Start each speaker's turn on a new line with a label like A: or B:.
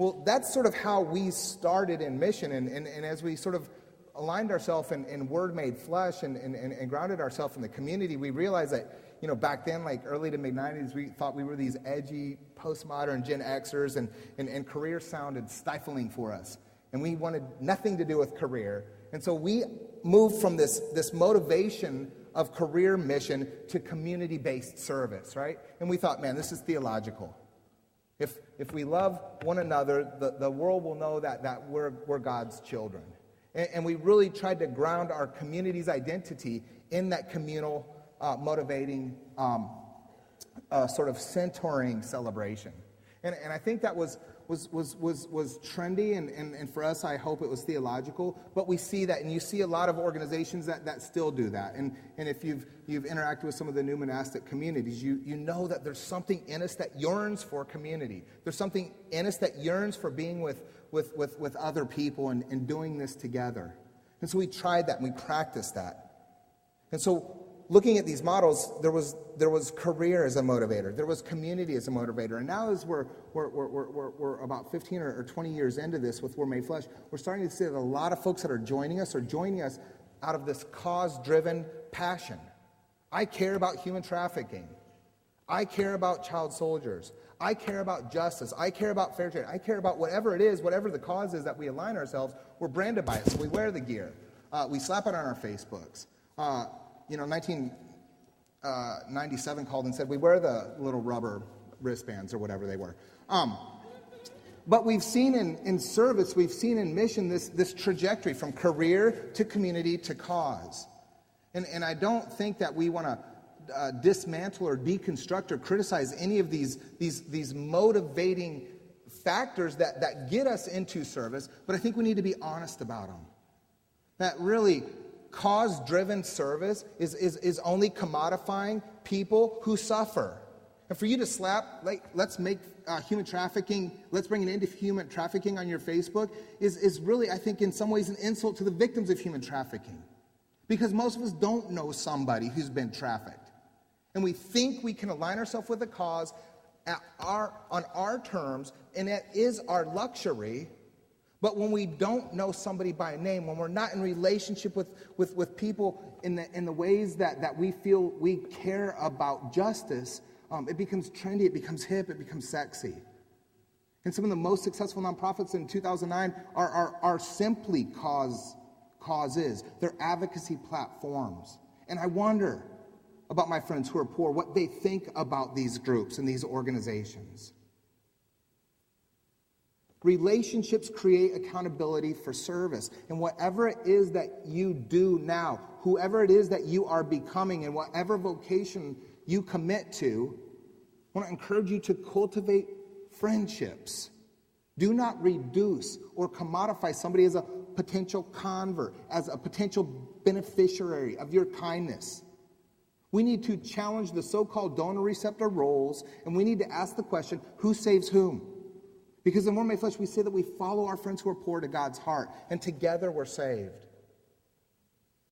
A: Well, that's sort of how we started in mission, and as we sort of aligned ourselves in Word made flesh and grounded ourselves in the community, we realized that, back then, like early to mid-90s, we thought we were these edgy, postmodern Gen Xers, and career sounded stifling for us. And we wanted nothing to do with career. And so we moved from this motivation of career mission to community-based service, right? And we thought, man, this is theological. If we love one another, the world will know that we're God's children. And we really tried to ground our community's identity in that communal, motivating, sort of centering celebration. And I think that was trendy, and for us, I hope it was theological. But we see that, and you see a lot of organizations that still do that. And if you've interacted with some of the new monastic communities, you know that there's something in us that yearns for community. There's something in us that yearns for being with other people and doing this together. And so we tried that, and we practiced that. And so looking at these models, there was career as a motivator. There was community as a motivator. And now as we're about 15 or 20 years into this with Word Made Flesh, we're starting to see that a lot of folks that are joining us out of this cause-driven passion. I care about human trafficking. I care about child soldiers. I care about justice. I care about fair trade. I care about whatever it is, whatever the cause is that we align ourselves, we're branded by it. So we wear the gear. We slap it on our Facebooks. 1997 called and said, we wear the little rubber wristbands or whatever they were. But we've seen in service, we've seen in mission this trajectory from career to community to cause. And I don't think that we want to dismantle or deconstruct or criticize any of these motivating factors that get us into service, but I think we need to be honest about them. That really cause-driven service is only commodifying people who suffer. And for you to slap, let's make human trafficking, let's bring an end to human trafficking on your Facebook, is really, I think, in some ways an insult to the victims of human trafficking. Because most of us don't know somebody who's been trafficked. And we think we can align ourselves with a cause on our terms, and it is our luxury. But when we don't know somebody by name, when we're not in relationship with people in the ways that we feel we care about justice, it becomes trendy, it becomes hip, it becomes sexy. And some of the most successful nonprofits in 2009 are simply causes. They're advocacy platforms. And I wonder about my friends who are poor, what they think about these groups and these organizations. Relationships create accountability for service. And whatever it is that you do now, whoever it is that you are becoming, and whatever vocation you commit to, I want to encourage you to cultivate friendships. Do not reduce or commodify somebody as a potential convert, as a potential beneficiary of your kindness. We need to challenge the so-called donor-receptor roles, and we need to ask the question, who saves whom? Because in Word Made Flesh, we say that we follow our friends who are poor to God's heart, and together we're saved.